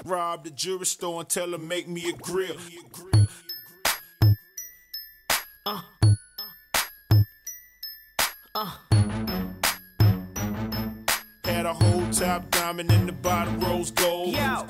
Rob the jewelry store and tell them make me a grill. Had a whole top diamond in the bottom rose gold. Yo.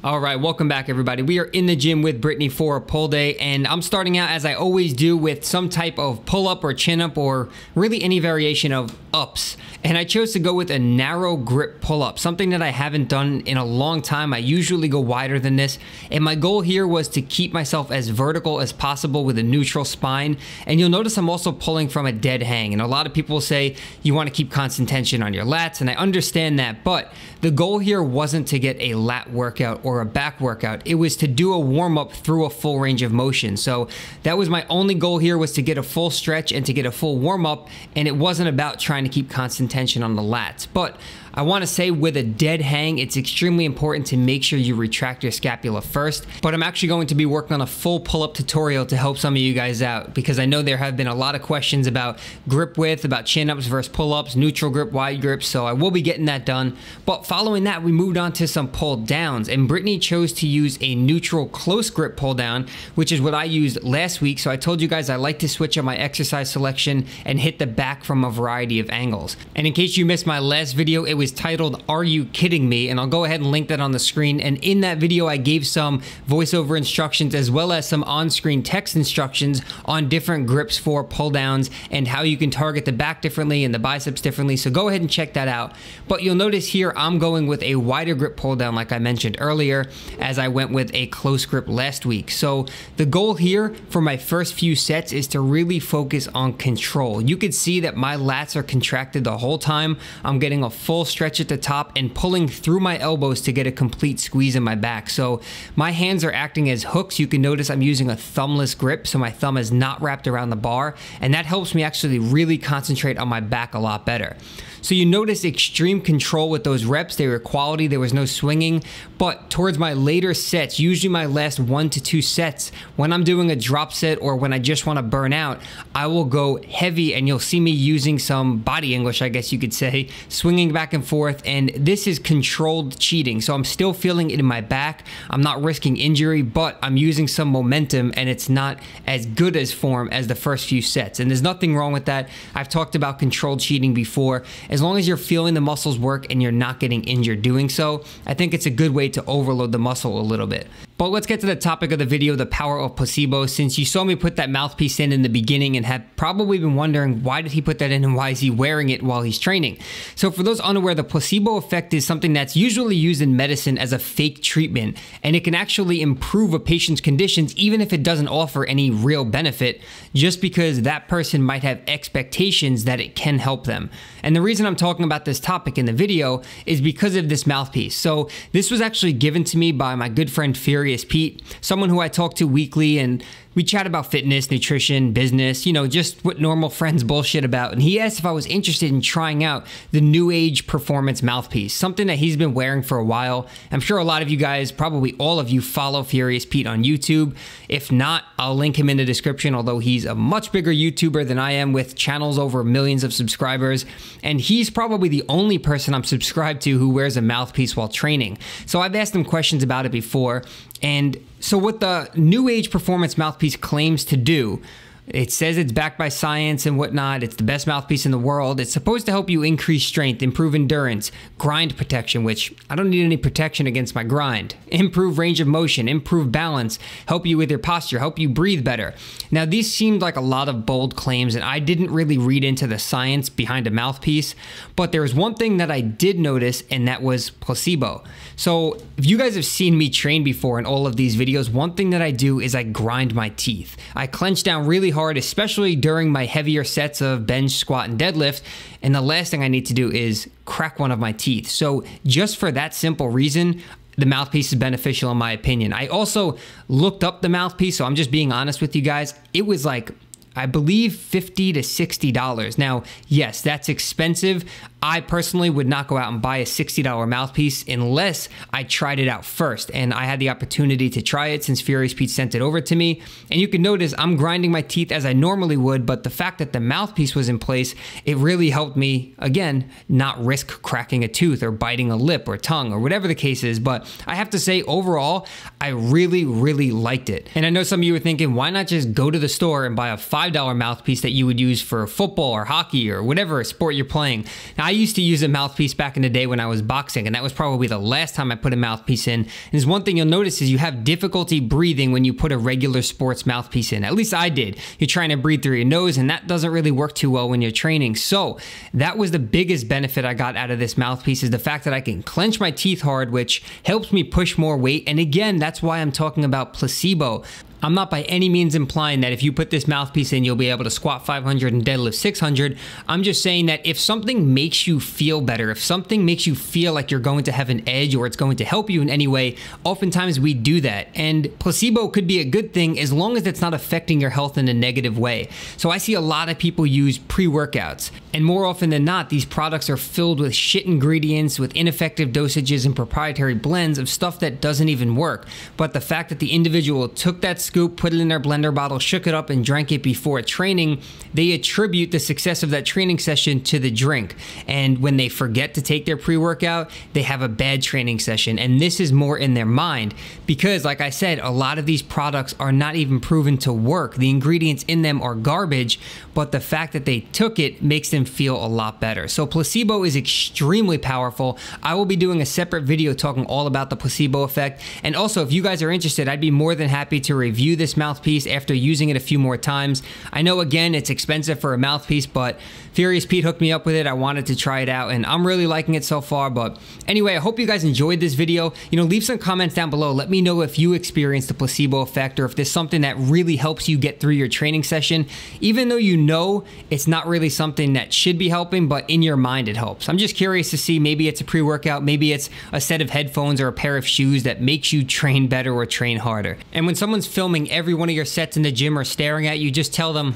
All right, welcome back everybody. We are in the gym with Brittany for a pull day, and I'm starting out as I always do with some type of pull up or chin up or really any variation of ups. And I chose to go with a narrow grip pull up, something that I haven't done in a long time. I usually go wider than this. And my goal here was to keep myself as vertical as possible with a neutral spine. And you'll notice I'm also pulling from a dead hang. And a lot of people say you want to keep constant tension on your lats, and I understand that, but the goal here wasn't to get a lat workout or a back workout. It was to do a warm up through a full range of motion. So that was my only goal here, was to get a full stretch and to get a full warm up. And it wasn't about trying to keep constant tension on the lats. But I want to say with a dead hang, it's extremely important to make sure you retract your scapula first. But I'm actually going to be working on a full pull-up tutorial to help some of you guys out, because I know there have been a lot of questions about grip width, about chin-ups versus pull-ups, neutral grip, wide grip, so I will be getting that done. But following that, we moved on to some pull downs, and Brittany chose to use a neutral close grip pull down, which is what I used last week. So I told you guys I like to switch up my exercise selection and hit the back from a variety of angles. And in case you missed my last video, it was titled "Are You Kidding Me?" and I'll go ahead and link that on the screen. And in that video I gave some voiceover instructions as well as some on-screen text instructions on different grips for pull downs and how you can target the back differently and the biceps differently, so go ahead and check that out. But you'll notice here I'm going with a wider grip pull down like I mentioned earlier, as I went with a close grip last week. So the goal here for my first few sets is to really focus on control. You could see that my lats are contracted the whole time. I'm getting a full stretch at the top and pulling through my elbows to get a complete squeeze in my back. So my hands are acting as hooks. You can notice I'm using a thumbless grip, so my thumb is not wrapped around the bar, and that helps me actually really concentrate on my back a lot better. So you notice extreme control with those reps. They were quality, there was no swinging. But towards my later sets, usually my last 1 to 2 sets, when I'm doing a drop set or when I just want to burn out, I will go heavy, and you'll see me using some body English, I guess you could say, swinging back and forth. And this is controlled cheating. So I'm still feeling it in my back. I'm not risking injury, but I'm using some momentum, and it's not as good as form as the first few sets. And there's nothing wrong with that. I've talked about controlled cheating before. As long as you're feeling the muscles work and you're not getting injured doing so, I think it's a good way to overload the muscle a little bit. But let's get to the topic of the video, the power of placebo. Since you saw me put that mouthpiece in the beginning and have probably been wondering why did he put that in and why is he wearing it while he's training. So for those unaware, the placebo effect is something that's usually used in medicine as a fake treatment, and it can actually improve a patient's conditions even if it doesn't offer any real benefit, just because that person might have expectations that it can help them. And the reason I'm talking about this topic in the video is because of this mouthpiece. So this was actually given to me by my good friend Pete, someone who I talk to weekly, and we chat about fitness, nutrition, business, you know, just what normal friends bullshit about. And he asked if I was interested in trying out the New Age Performance Mouthpiece, something that he's been wearing for a while. I'm sure a lot of you guys, probably all of you, follow Furious Pete on YouTube. If not, I'll link him in the description, although he's a much bigger YouTuber than I am with channels over millions of subscribers. And he's probably the only person I'm subscribed to who wears a mouthpiece while training. So I've asked him questions about it before. And so what the New Age Performance Mouthpiece claims to do, it says it's backed by science and whatnot. It's the best mouthpiece in the world. It's supposed to help you increase strength, improve endurance, grind protection, which I don't need any protection against my grind, improve range of motion, improve balance, help you with your posture, help you breathe better. Now, these seemed like a lot of bold claims, and I didn't really read into the science behind a mouthpiece, but there was one thing that I did notice, and that was placebo. So if you guys have seen me train before in all of these videos, one thing that I do is I grind my teeth. I clench down really hard, especially during my heavier sets of bench, squat, and deadlift. And the last thing I need to do is crack one of my teeth. So just for that simple reason, the mouthpiece is beneficial in my opinion. I also looked up the mouthpiece, so I'm just being honest with you guys. It was like, I believe $50 to $60. Now, yes, that's expensive. I personally would not go out and buy a $60 mouthpiece unless I tried it out first. And I had the opportunity to try it since Furious Pete sent it over to me. And you can notice I'm grinding my teeth as I normally would, but the fact that the mouthpiece was in place, it really helped me, again, not risk cracking a tooth or biting a lip or tongue or whatever the case is. But I have to say, overall, I really, really liked it. And I know some of you are thinking, why not just go to the store and buy a $5 mouthpiece that you would use for football or hockey or whatever sport you're playing? Now, I used to use a mouthpiece back in the day when I was boxing, and that was probably the last time I put a mouthpiece in. And there's one thing you'll notice is you have difficulty breathing when you put a regular sports mouthpiece in. At least I did. You're trying to breathe through your nose, and that doesn't really work too well when you're training. So that was the biggest benefit I got out of this mouthpiece, is the fact that I can clench my teeth hard, which helps me push more weight. And again, that's why I'm talking about placebo. I'm not by any means implying that if you put this mouthpiece in, you'll be able to squat 500 and deadlift 600. I'm just saying that if something makes you feel better, if something makes you feel like you're going to have an edge or it's going to help you in any way, oftentimes we do that. And placebo could be a good thing as long as it's not affecting your health in a negative way. So I see a lot of people use pre-workouts, and more often than not, these products are filled with shit ingredients, with ineffective dosages and proprietary blends of stuff that doesn't even work. But the fact that the individual took that scoop, put it in their blender bottle, shook it up, and drank it before training, they attribute the success of that training session to the drink. And when they forget to take their pre-workout, they have a bad training session. And this is more in their mind because, like I said, a lot of these products are not even proven to work. The ingredients in them are garbage, but the fact that they took it makes them feel a lot better. So placebo is extremely powerful. I will be doing a separate video talking all about the placebo effect. And also, if you guys are interested, I'd be more than happy to review this mouthpiece after using it a few more times. I know, again, it's expensive for a mouthpiece, but Furious Pete hooked me up with it. I wanted to try it out, and I'm really liking it so far. But anyway, I hope you guys enjoyed this video. You know, leave some comments down below. Let me know if you experienced the placebo effect or if there's something that really helps you get through your training session, even though you know it's not really something that should be helping, but in your mind it helps. I'm just curious to see, maybe it's a pre-workout, maybe it's a set of headphones or a pair of shoes that makes you train better or train harder. And when someone's filming every one of your sets in the gym or staring at you, just tell them,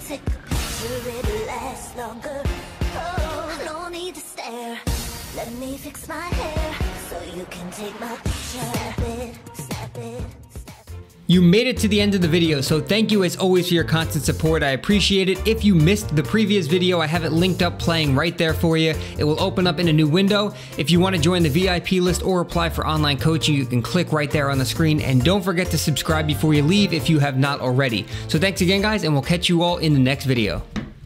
let me fix my hair so you can take my picture. Snap it. You made it to the end of the video, so thank you as always for your constant support. I appreciate it. If you missed the previous video, I have it linked up playing right there for you. It will open up in a new window. If you want to join the VIP list or apply for online coaching, you can click right there on the screen. And don't forget to subscribe before you leave if you have not already. So thanks again, guys, and we'll catch you all in the next video.